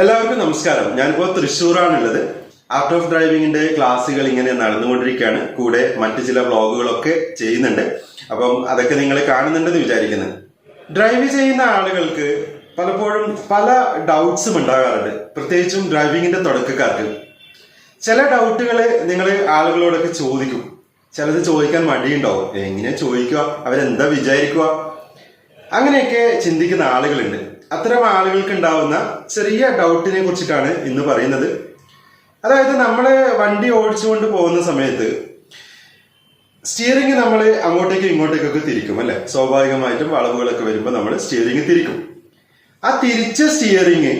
എല്ലാവർക്കും നമസ്കാരം. ഞാനിപ്പോൾ തൃശ്ശൂരാണുള്ളത്. ആർട്ട് ഓഫ് ഡ്രൈവിംഗിന്റെ ക്ലാസ്സുകൾ ഇങ്ങനെ നടന്നുകൊണ്ടിരിക്കുകയാണ്. കൂടെ മറ്റു ചില വ്ളോഗുകളൊക്കെ ചെയ്യുന്നുണ്ട്. അപ്പം അതൊക്കെ നിങ്ങൾ കാണുന്നുണ്ടെന്ന് വിചാരിക്കുന്നത്. ഡ്രൈവ് ചെയ്യുന്ന ആളുകൾക്ക് പലപ്പോഴും പല ഡൗട്ട്സും ഉണ്ടാകാറുണ്ട്, പ്രത്യേകിച്ചും ഡ്രൈവിംഗിന്റെ തുടക്കക്കാർക്ക്. ചില ഡൗട്ടുകൾ നിങ്ങൾ ആളുകളോടൊക്കെ ചോദിക്കും. ചിലത് ചോദിക്കാൻ മടിയുണ്ടാവും. എങ്ങനെ ചോദിക്കുക, അവരെന്താ വിചാരിക്കുക, അങ്ങനെയൊക്കെ ചിന്തിക്കുന്ന ആളുകളുണ്ട്. അത്തരം ആളുകൾക്ക് ഉണ്ടാവുന്ന ചെറിയ ഡൗട്ടിനെ കുറിച്ചിട്ടാണ് ഇന്ന് പറയുന്നത്. അതായത് നമ്മള് വണ്ടി ഓടിച്ചുകൊണ്ട് പോകുന്ന സമയത്ത് സ്റ്റിയറിംഗ് നമ്മൾ അങ്ങോട്ടേക്കും ഇങ്ങോട്ടേക്കൊക്കെ തിരിക്കും അല്ലെ. സ്വാഭാവികമായിട്ടും വളവുകളൊക്കെ വരുമ്പോൾ നമ്മൾ സ്റ്റിയറിംഗ് തിരിക്കും. ആ തിരിച്ച സ്റ്റിയറിംഗ്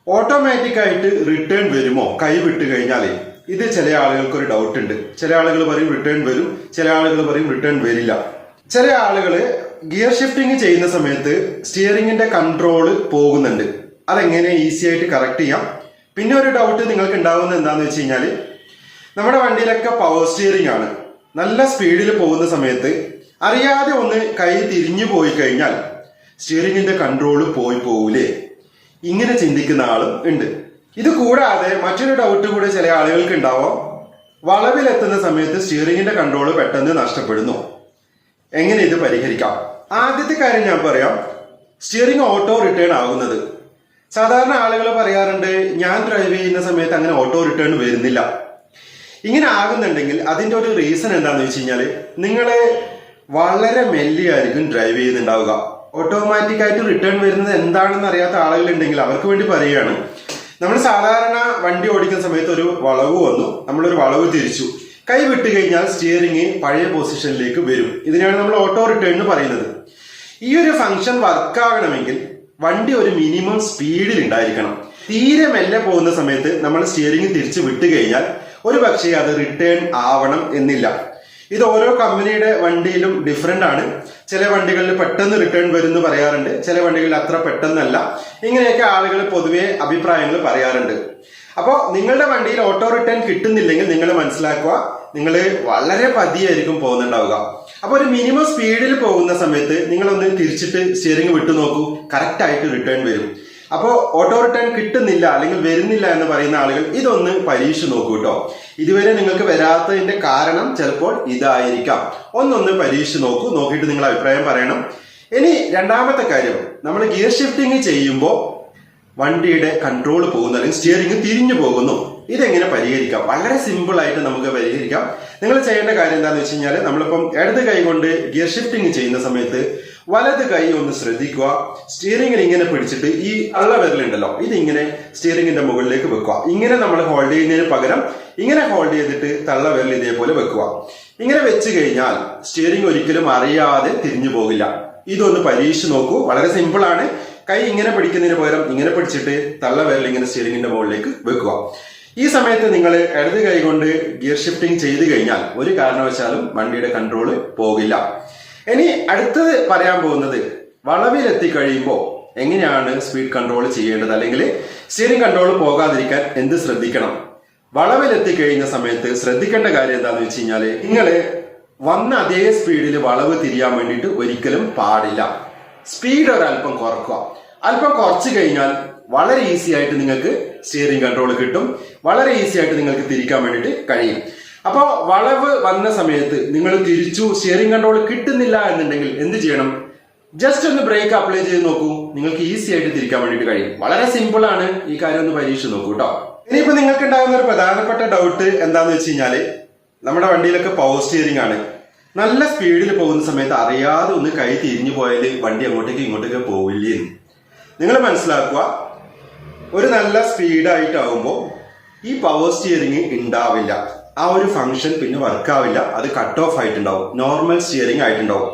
ഓട്ടോമാറ്റിക് ആയിട്ട് റിട്ടേൺ വരുമോ കൈ വിട്ട് കഴിഞ്ഞാലേ? ഇത് ചില ആളുകൾക്ക് ഒരു ഡൗട്ട് ഉണ്ട്. ചില ആളുകൾ പറയും റിട്ടേൺ വരും, ചില ആളുകൾ പറയും റിട്ടേൺ വരില്ല. ചില ആളുകള് ഗിയർ ഷിഫ്റ്റിംഗ് ചെയ്യുന്ന സമയത്ത് സ്റ്റിയറിംഗിന്റെ കൺട്രോള് പോകുന്നുണ്ട്. അതെങ്ങനെ ഈസി ആയിട്ട് കറക്റ്റ് ചെയ്യാം? പിന്നെ ഒരു ഡൗട്ട് നിങ്ങൾക്ക് ഉണ്ടാവുന്നത് എന്താന്ന് വെച്ച് കഴിഞ്ഞാല്, നമ്മുടെ വണ്ടിയിലൊക്കെ പവർ സ്റ്റിയറിംഗ് ആണ്. നല്ല സ്പീഡിൽ പോകുന്ന സമയത്ത് അറിയാതെ ഒന്ന് കൈ തിരിഞ്ഞു പോയി കഴിഞ്ഞാൽ സ്റ്റിയറിംഗിന്റെ കൺട്രോള് പോകൂലേ? ഇങ്ങനെ ചിന്തിക്കുന്ന ആളും ഉണ്ട്. ഇത് കൂടാതെ മറ്റൊരു ഡൗട്ട് കൂടെ ചില ആളുകൾക്ക് ഉണ്ടാവാം. വളവിലെത്തുന്ന സമയത്ത് സ്റ്റിയറിംഗിന്റെ കൺട്രോള് പെട്ടെന്ന് നഷ്ടപ്പെടുന്നു. എങ്ങനെ ഇത് പരിഹരിക്കാം? ആദ്യത്തെ കാര്യം ഞാൻ പറയാം, സ്റ്റിയറിംഗ് ഓട്ടോ റിട്ടേൺ ആകുന്നത്. സാധാരണ ആളുകൾ പറയാറുണ്ട്, ഞാൻ ഡ്രൈവ് ചെയ്യുന്ന സമയത്ത് അങ്ങനെ ഓട്ടോ റിട്ടേൺ വരുന്നില്ല. ഇങ്ങനെ ആകുന്നുണ്ടെങ്കിൽ അതിന്റെ ഒരു റീസൺ എന്താണെന്ന് വെച്ച് കഴിഞ്ഞാല്, നിങ്ങള് വളരെ മെല്ലിയായിരിക്കും ഡ്രൈവ് ചെയ്യുന്നുണ്ടാവുക. ഓട്ടോമാറ്റിക് ആയിട്ട് റിട്ടേൺ വരുന്നത് എന്താണെന്ന് അറിയാത്ത ആളുകളുണ്ടെങ്കിൽ അവർക്ക് വേണ്ടി പറയുകയാണ്. നമ്മൾ സാധാരണ വണ്ടി ഓടിക്കുന്ന സമയത്ത് ഒരു വളവ് വന്നു, നമ്മളൊരു വളവ് തിരിച്ചു, കൈ വിട്ട് കഴിഞ്ഞാൽ സ്റ്റിയറിംഗ് പഴയ പൊസിഷനിലേക്ക് വരും. ഇതിനാണ് നമ്മൾ ഓട്ടോ റിട്ടേൺ എന്ന് പറയുന്നത്. ഈ ഒരു ഫംഗ്ഷൻ വർക്ക് ആകണമെങ്കിൽ വണ്ടി ഒരു മിനിമം സ്പീഡിൽ ഉണ്ടായിരിക്കണം. തീരെ മെല്ലെ പോകുന്ന സമയത്ത് നമ്മൾ സ്റ്റിയറിംഗ് തിരിച്ച് വിട്ട് കഴിഞ്ഞാൽ ഒരു പക്ഷേ അത് റിട്ടേൺ ആവണം എന്നില്ല. ഇത് ഓരോ കമ്പനിയുടെ വണ്ടിയിലും ഡിഫറെന്റ് ആണ്. ചില വണ്ടികളിൽ പെട്ടെന്ന് റിട്ടേൺ വരും എന്ന് പറയാറുണ്ട്, ചില വണ്ടികളിൽ അത്ര പെട്ടെന്നല്ല. ഇങ്ങനെയൊക്കെ ആളുകൾ പൊതുവെ അഭിപ്രായങ്ങൾ പറയാറുണ്ട്. അപ്പോൾ നിങ്ങളുടെ വണ്ടിയിൽ ഓട്ടോ റിട്ടേൺ കിട്ടുന്നില്ലെങ്കിൽ നിങ്ങൾ മനസ്സിലാക്കുക, നിങ്ങൾ വളരെ പതിയായിരിക്കും പോകുന്നുണ്ടാവുക. അപ്പൊ ഒരു മിനിമം സ്പീഡിൽ പോകുന്ന സമയത്ത് നിങ്ങളൊന്ന് തിരിച്ചിട്ട് സ്റ്റിയറിംഗ് വിട്ടു നോക്കൂ, കറക്റ്റ് ആയിട്ട് റിട്ടേൺ വരും. അപ്പോൾ ഓട്ടോ റിട്ടേൺ കിട്ടുന്നില്ല അല്ലെങ്കിൽ വരുന്നില്ല എന്ന് പറയുന്ന ആളുകൾ ഇതൊന്ന് പരീക്ഷിച്ച് നോക്കൂ കേട്ടോ. ഇതുവരെ നിങ്ങൾക്ക് വരാത്തതിന്റെ കാരണം ചിലപ്പോൾ ഇതായിരിക്കാം. ഒന്നൊന്ന് പരീക്ഷിച്ച് നോക്കൂ, നോക്കിയിട്ട് നിങ്ങൾ അഭിപ്രായം പറയണം. ഇനി രണ്ടാമത്തെ കാര്യം, നമ്മൾ ഗിയർ ഷിഫ്റ്റിംഗ് ചെയ്യുമ്പോൾ വണ്ടിയുടെ കൺട്രോൾ പോകുന്നു അല്ലെങ്കിൽ സ്റ്റിയറിംഗ് തിരിഞ്ഞു പോകുന്നു. ഇതെങ്ങനെ പരിഹരിക്കാം? വളരെ സിമ്പിൾ ആയിട്ട് നമുക്ക് പരിഹരിക്കാം. നിങ്ങൾ ചെയ്യേണ്ട കാര്യം എന്താണെന്ന് വെച്ച് കഴിഞ്ഞാൽ, നമ്മളിപ്പം ഇടത് കൈ കൊണ്ട് ഗിയർ ഷിഫ്റ്റിംഗ് ചെയ്യുന്ന സമയത്ത് വലത് കൈ ഒന്ന് ശ്രദ്ധിക്കുക. സ്റ്റിയറിംഗിൽ ഇങ്ങനെ പിടിച്ചിട്ട് ഈ വിരലുണ്ടല്ലോ, ഇതിങ്ങനെ സ്റ്റിയറിംഗിന്റെ മുകളിലേക്ക് വെക്കുക. ഇങ്ങനെ നമ്മൾ ഹോൾഡ് ചെയ്യുന്നതിന് പകരം ഇങ്ങനെ ഹോൾഡ് ചെയ്തിട്ട് വിരൽ ഇതേപോലെ വെക്കുക. ഇങ്ങനെ വെച്ച് കഴിഞ്ഞാൽ സ്റ്റിയറിംഗ് ഒരിക്കലും അറിയാതെ തിരിഞ്ഞു പോകില്ല. ഇതൊന്ന് പരീക്ഷിച്ച് നോക്കൂ, വളരെ സിമ്പിൾ ആണ്. കൈ ഇങ്ങനെ പിടിക്കുന്നതിന് പകരം ഇങ്ങനെ പിടിച്ചിട്ട് വിരൽ ഇങ്ങനെ സ്റ്റിയറിംഗിന്റെ മുകളിലേക്ക് വെക്കുക. ഈ സമയത്ത് നിങ്ങൾ ഇടത് കൈ കൊണ്ട് ഗിയർ ഷിഫ്റ്റിംഗ് ചെയ്ത് കഴിഞ്ഞാൽ ഒരു കാരണവശാലും വണ്ടിയുടെ കൺട്രോള് പോകില്ല. ഇനി അടുത്തത് പറയാൻ പോകുന്നത്, വളവിലെത്തി കഴിയുമ്പോൾ എങ്ങനെയാണ് സ്പീഡ് കൺട്രോൾ ചെയ്യേണ്ടത്, അല്ലെങ്കിൽ സ്റ്റിയറിംഗ് കൺട്രോൾ പോകാതിരിക്കാൻ എന്ത് ശ്രദ്ധിക്കണം? വളവിലെത്തി കഴിയുന്ന സമയത്ത് ശ്രദ്ധിക്കേണ്ട കാര്യം എന്താണെന്ന് വെച്ച് കഴിഞ്ഞാല്, നിങ്ങൾ വന്ന അതേ സ്പീഡിൽ വളവ് തിരിയാൻ വേണ്ടിയിട്ട് ഒരിക്കലും പാടില്ല. സ്പീഡ് ഒരല്പം കുറക്കുക. അല്പം കുറച്ച് കഴിഞ്ഞാൽ വളരെ ഈസി ആയിട്ട് നിങ്ങൾക്ക് സ്റ്റിയറിംഗ് കൺട്രോൾ കിട്ടും. വളരെ ഈസി ആയിട്ട് നിങ്ങൾക്ക് തിരിക്കാൻ വേണ്ടിയിട്ട് കഴിയും. അപ്പോൾ വളവ് വന്ന സമയത്ത് നിങ്ങൾ തിരിച്ചു, സ്റ്റിയറിംഗ് കൺട്രോൾ കിട്ടുന്നില്ല എന്നുണ്ടെങ്കിൽ എന്ത് ചെയ്യണം? ജസ്റ്റ് ഒന്ന് ബ്രേക്ക് അപ്ലൈ ചെയ്ത് നോക്കൂ, നിങ്ങൾക്ക് ഈസി ആയിട്ട് തിരിക്കാൻ വേണ്ടിയിട്ട് കഴിയും. വളരെ സിമ്പിൾ ആണ്. ഈ കാര്യം ഒന്ന് പരീക്ഷിച്ച് നോക്കൂ കേട്ടോ. ഇനിയിപ്പോ നിങ്ങൾക്ക് ഉണ്ടാകുന്ന ഒരു പ്രധാനപ്പെട്ട ഡൗട്ട് എന്താന്ന് വെച്ച് കഴിഞ്ഞാല്, നമ്മുടെ വണ്ടിയിലൊക്കെ പവർ സ്റ്റിയറിംഗ് ആണ്. നല്ല സ്പീഡിൽ പോകുന്ന സമയത്ത് അറിയാതെ ഒന്ന് കൈ തിരിഞ്ഞു പോയാൽ വണ്ടി അങ്ങോട്ടേക്ക് ഇങ്ങോട്ടേക്ക് പോവില്ലേ? നിങ്ങൾ മനസ്സിലാക്കുക, ഒരു നല്ല സ്പീഡായിട്ടാവുമ്പോൾ ഈ പവർ സ്റ്റിയറിംഗ് ഉണ്ടാവില്ല. ആ ഒരു ഫംഗ്ഷൻ പിന്നെ വർക്കാവില്ല. അത് കട്ട് ഓഫ് ആയിട്ടുണ്ടാവും, നോർമൽ സ്റ്റിയറിംഗ് ആയിട്ടുണ്ടാവും.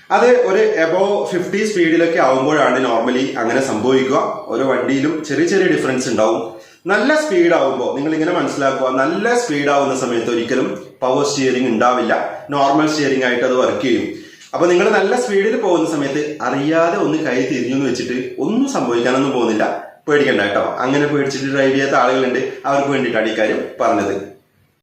അത് ഒരു എബോവ് 50 സ്പീഡിലൊക്കെ ആവുമ്പോഴാണ് നോർമലി അങ്ങനെ സംഭവിക്കുക. ഓരോ വണ്ടിയിലും ചെറിയ ചെറിയ ഡിഫറൻസ് ഉണ്ടാവും. നല്ല സ്പീഡ് ആവുമ്പോൾ നിങ്ങൾ ഇങ്ങനെ മനസ്സിലാക്കുക, നല്ല സ്പീഡ് ആവുന്ന സമയത്ത് ഒരിക്കലും പവർ സ്റ്റിയറിംഗ് ഉണ്ടാവില്ല. നോർമൽ സ്റ്റിയറിംഗ് ആയിട്ട് അത് വർക്ക് ചെയ്യും. അപ്പൊ നിങ്ങൾ നല്ല സ്പീഡിൽ പോകുന്ന സമയത്ത് അറിയാതെ ഒന്ന് കൈ തിരിഞ്ഞു എന്ന് വെച്ചിട്ട് ഒന്നും സംഭവിക്കാനൊന്നും പോകുന്നില്ല. പേടിക്കണ്ട കേട്ടോ. അങ്ങനെ പേടിച്ചിട്ട് ഡ്രൈവ് ചെയ്യാത്ത ആളുകളുണ്ട്, അവർക്ക് വേണ്ടിയിട്ടാണ് ഈ കാര്യം പറഞ്ഞത്.